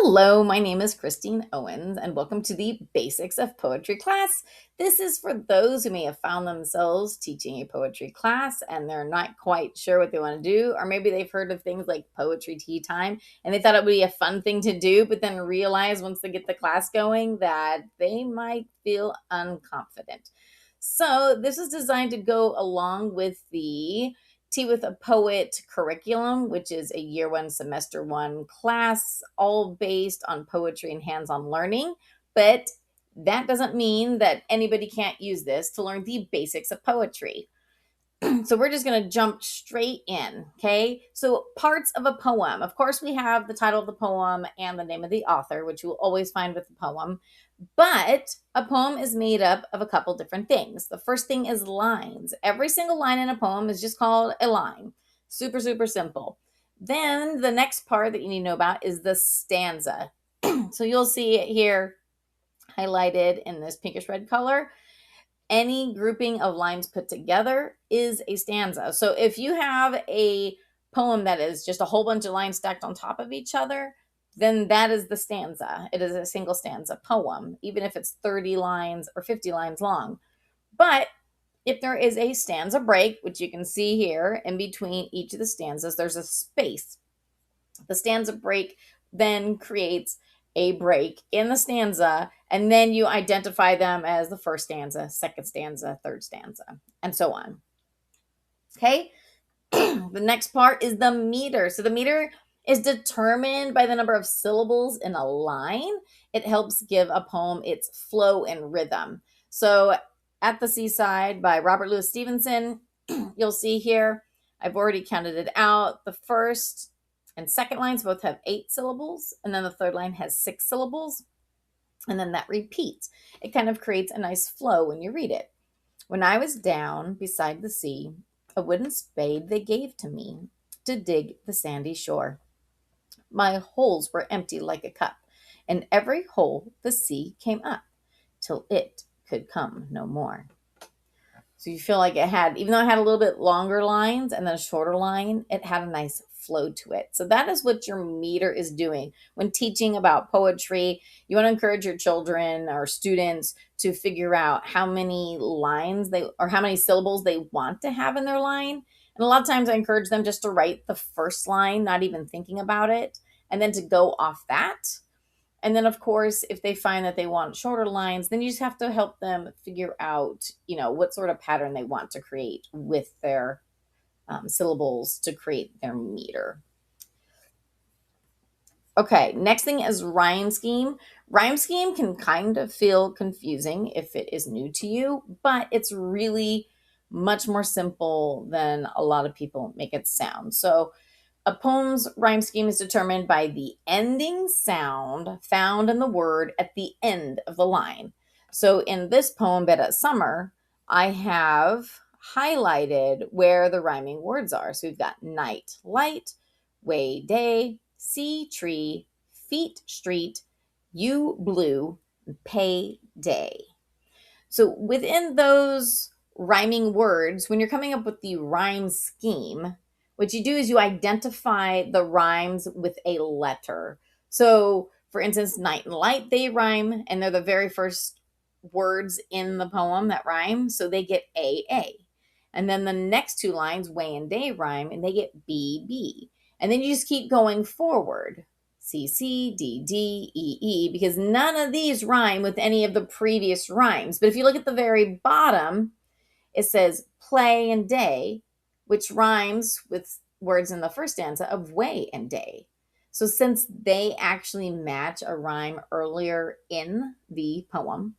Hello, my name is Christine Owens, and welcome to the Basics of Poetry class. This is for those who may have found themselves teaching a poetry class and they're not quite sure what they want to do, or maybe they've heard of things like poetry tea time and they thought it would be a fun thing to do, but then realize once they get the class going that they might feel unconfident. So, this is designed to go along with the Tea with a Poet curriculum, which is a year one, semester one class, all based on poetry and hands on learning. But that doesn't mean that anybody can't use this to learn the basics of poetry. So we're just going to jump straight in. Okay. So parts of a poem. Of course, we have the title of the poem and the name of the author, which you will always find with the poem. But a poem is made up of a couple different things. The first thing is lines. Every single line in a poem is just called a line. Super, super simple. Then the next part that you need to know about is the stanza. So you'll see it here highlighted in this pinkish red color. Any grouping of lines put together is a stanza. So if you have a poem that is just a whole bunch of lines stacked on top of each other, then that is the stanza. It is a single stanza poem, even if it's 30 lines or 50 lines long. But if there is a stanza break, which you can see here in between each of the stanzas, there's a space. The stanza break then creates a break in the stanza, and then you identify them as the first stanza, second stanza, third stanza, and so on. Okay. The next part is the meter. So the meter is determined by the number of syllables in a line. It helps give a poem its flow and rhythm. So At the Seaside by Robert Louis Stevenson, you'll see here, I've already counted it out. The first and second lines both have 8 syllables, and then the third line has 6 syllables, and then that repeats. It kind of creates a nice flow when you read it. When I was down beside the sea, a wooden spade they gave to me to dig the sandy shore. My holes were empty like a cup, and every hole the sea came up, till it could come no more. So you feel like it had, even though it had a little bit longer lines and then a shorter line, it had a nice flow to it. So that is what your meter is doing. When teaching about poetry, you want to encourage your children or students to figure out how many lines they, or how many syllables they want to have in their line. And a lot of times I encourage them just to write the first line, not even thinking about it, and then to go off that. And then, of course, if they find that they want shorter lines, then you just have to help them figure out, what sort of pattern they want to create with their syllables to create their meter. Okay, next thing is rhyme scheme. Rhyme scheme can kind of feel confusing if it is new to you, but it's really much more simple than a lot of people make it sound. So a poem's rhyme scheme is determined by the ending sound found in the word at the end of the line. So in this poem, Bed at Summer, I have highlighted where the rhyming words are. So we've got night, light, way, day, sea, tree, feet, street, you, blue, pay, day. So within those rhyming words, when you're coming up with the rhyme scheme, what you do is you identify the rhymes with a letter. So, for instance, night and light, they rhyme, and they're the very first words in the poem that rhyme. So they get A, A. And then the next 2 lines, way and day, rhyme, and they get B, B. And then you just keep going forward. C, C, D, D, E, E, because none of these rhyme with any of the previous rhymes. But if you look at the very bottom, it says play and day, which rhymes with words in the first stanza of way and day. So since they actually match a rhyme earlier in the poem,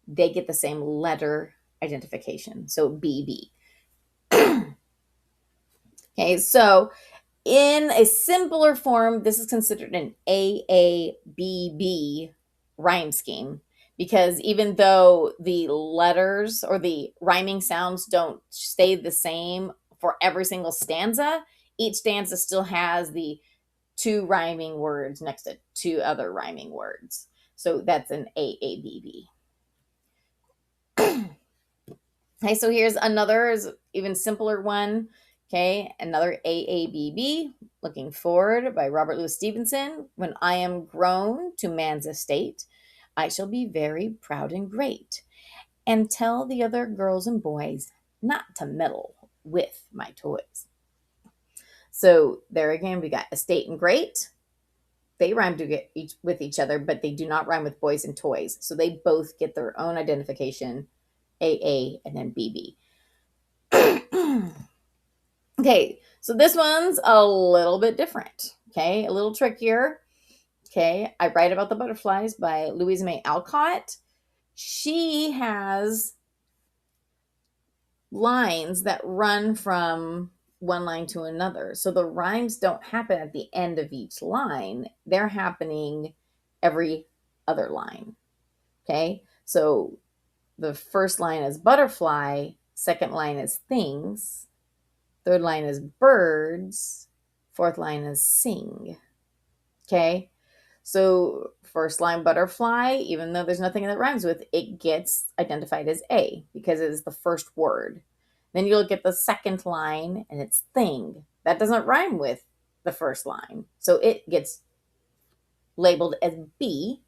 they get the same letter identification. So BB. Okay, so in a simpler form, this is considered an AABB rhyme scheme, because even though the letters or the rhyming sounds don't stay the same for every single stanza, each stanza still has the 2 rhyming words next to 2 other rhyming words. So that's an AABB. Okay, so here's another even simpler one. Okay, another AABB, Looking Forward by Robert Louis Stevenson. When I am grown to man's estate, I shall be very proud and great, and tell the other girls and boys not to meddle with my toys. So there again, we got estate and great. They rhyme with each other, but they do not rhyme with boys and toys. So they both get their own identification, AA and then BB. Okay, so this one's a little bit different. Okay, a little trickier. Okay, I Write About the Butterflies by Louisa May Alcott. She has lines that run from one line to another. So the rhymes don't happen at the end of each line, they're happening every other line. Okay, so the first line is butterfly, second line is things, third line is birds, fourth line is sing. Okay, so first line butterfly, even though there's nothing that rhymes with, it gets identified as A because it is the first word. Then you look at the second line and it's thing. That doesn't rhyme with the first line. So it gets labeled as B.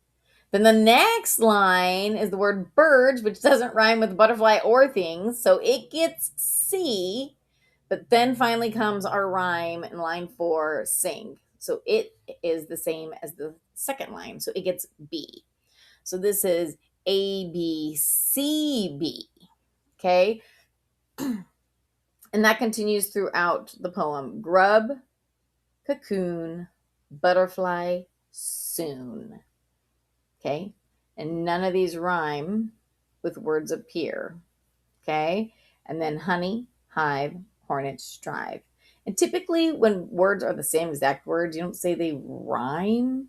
Then the next line is the word birds, which doesn't rhyme with butterfly or things. So it gets C. But then finally comes our rhyme in line 4, sing. So it is the same as the second line. So it gets B. So this is A, B, C, B. Okay. And that continues throughout the poem. Grub, cocoon, butterfly, soon. Okay. And none of these rhyme with words appear. Okay. And then honey, hive, hornet, strive. And typically when words are the same exact words, you don't say they rhyme.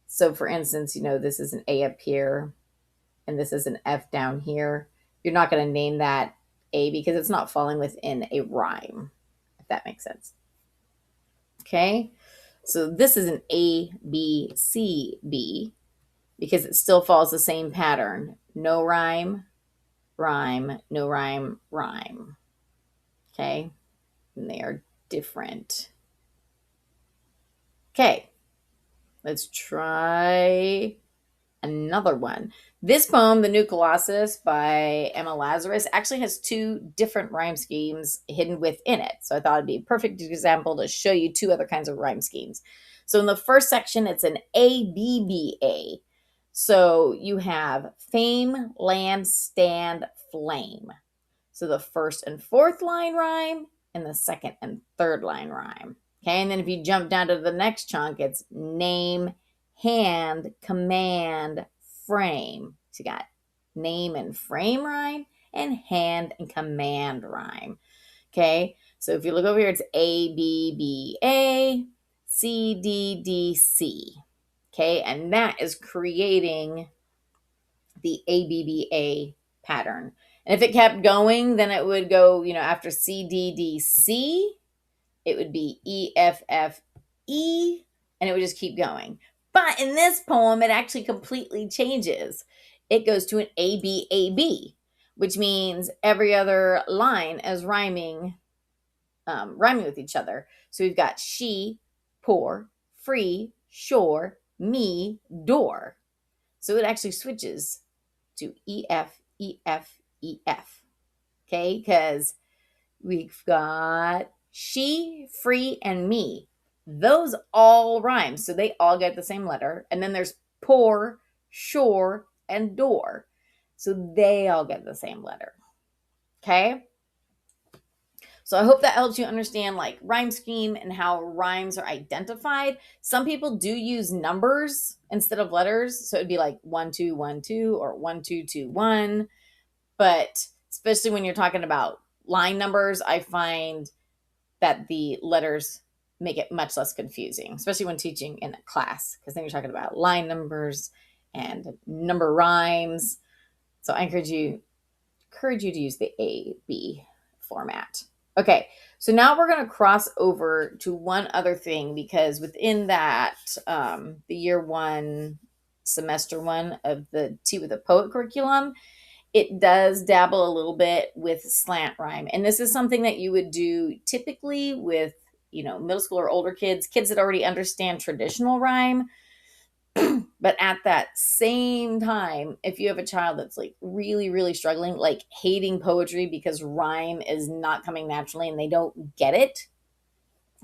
So for instance, this is an A up here and this is an F down here. You're not going to name that A because it's not falling within a rhyme, if that makes sense. Okay. So this is an A, B, C, B because it still follows the same pattern. No rhyme, rhyme, no rhyme, rhyme. Okay. And they are different. Okay, let's try another one. This poem, The New Colossus by Emma Lazarus, actually has 2 different rhyme schemes hidden within it. So I thought it'd be a perfect example to show you 2 other kinds of rhyme schemes. So in the first section, it's an ABBA. So you have fame, land, stand, flame. So the first and fourth line rhyme and the second and third line rhyme. Okay, and then if you jump down to the next chunk, it's name, hand, command, frame. So you got name and frame rhyme and hand and command rhyme. Okay, so if you look over here, it's A, B, B, A, C, D, D, C. Okay, and that is creating the ABBA pattern. And if it kept going, then it would go, after C, D, D, C, it would be E, F, F, E, and it would just keep going. But in this poem, it actually completely changes. It goes to an A, B, A, B, which means every other line is rhyming with each other. So we've got she, poor, free, shore, me, door. So it actually switches to E, F, E, F, E, F. Okay, because we've got she, free, and me. Those all rhyme, so they all get the same letter. And then there's poor, shore, and door. So they all get the same letter. Okay? So I hope that helps you understand rhyme scheme and how rhymes are identified. Some people do use numbers instead of letters. So it'd be like 1, 2, 1, 2 or 1, 2, 2, 1. But especially when you're talking about line numbers, I find that the letters make it much less confusing, especially when teaching in a class, because then you're talking about line numbers and number rhymes. So I encourage you to use the A, B format. Okay, so now we're going to cross over to one other thing, because within that, the year 1, semester 1 of the Tea with a Poet curriculum it does dabble a little bit with slant rhyme. And this is something that you would do typically with, middle school or older kids that already understand traditional rhyme. But at that same time, if you have a child that's like really, really struggling, like hating poetry because rhyme is not coming naturally and they don't get it,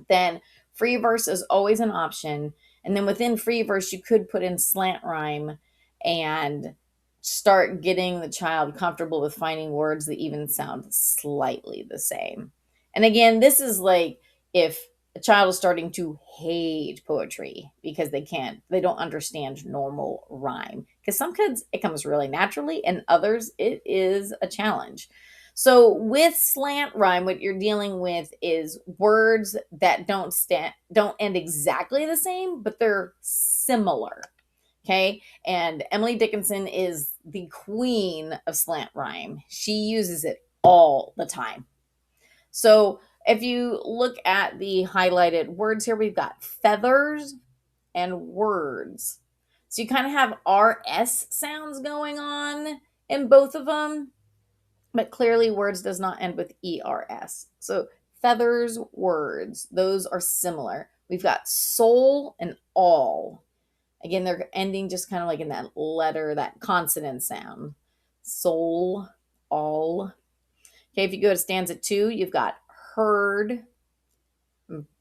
then free verse is always an option. And then within free verse, you could put in slant rhyme and start getting the child comfortable with finding words that even sound slightly the same. And again, this is like if a child is starting to hate poetry because they don't understand normal rhyme. Because some kids, it comes really naturally, and others, it is a challenge. So with slant rhyme, what you're dealing with is words that don't end exactly the same, but they're similar. Okay. And Emily Dickinson is the queen of slant rhyme. She uses it all the time. So if you look at the highlighted words here, we've got feathers and words. So you kind of have RS sounds going on in both of them, but clearly words does not end with ERS. So feathers, words, those are similar. We've got soul and all. Again, they're ending just kind of like in that letter, that consonant sound. Soul, all. Okay, if you go to stanza 2, you've got herd,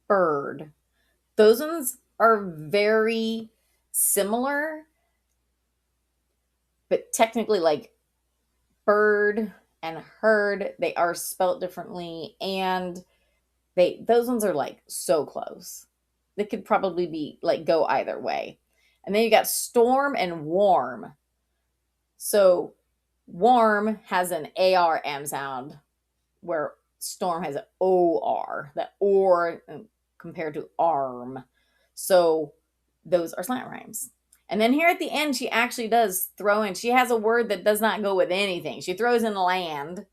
bird. Those ones are very similar, but technically like bird and herd, they are spelt differently, and those ones are like so close. They could probably be like go either way. And then you got storm and warm. So warm has an ARM sound, where storm has an OR, that or compared to arm. So those are slant rhymes. And then here at the end, she actually does throw in, she has a word that does not go with anything. She throws in land,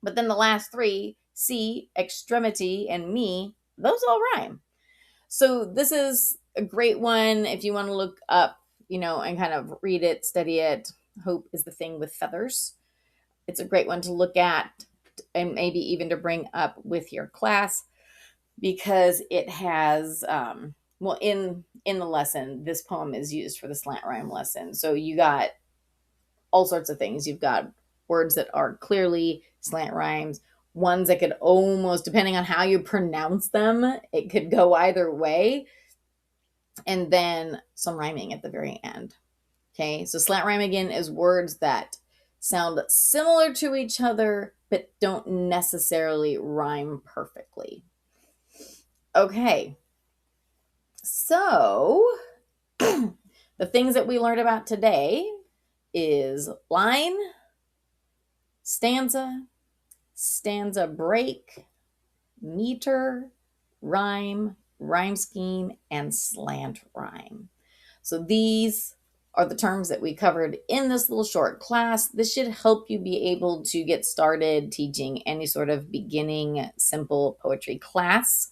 but then the last three, sea, extremity, and me, those all rhyme. So this is a great one if you want to look up, and kind of read it, study it. Hope is the thing with feathers. It's a great one to look at and maybe even to bring up with your class, because it has in the lesson, this poem is used for the slant rhyme lesson. So you got all sorts of things. You've got words that are clearly slant rhymes, ones that could almost, depending on how you pronounce them, it could go either way, and then some rhyming at the very end. Okay, so slant rhyme again is words that sound similar to each other but don't necessarily rhyme perfectly. Okay, so the things that we learned about today is line, stanza, stanza break, meter, rhyme, rhyme scheme, and slant rhyme. So these are the terms that we covered in this little short class. This should help you be able to get started teaching any sort of beginning simple poetry class.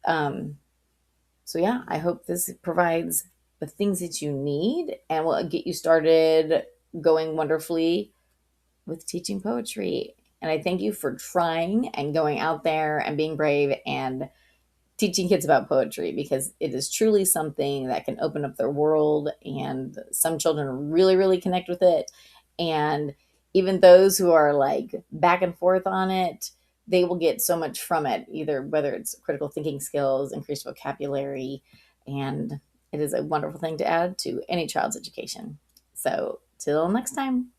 So yeah, I hope this provides the things that you need and will get you started going wonderfully with teaching poetry. And I thank you for trying and going out there and being brave and teaching kids about poetry, because it is truly something that can open up their world, and some children really, really connect with it. And even those who are like back and forth on it, they will get so much from it, either whether it's critical thinking skills, increased vocabulary, and it is a wonderful thing to add to any child's education. So till next time.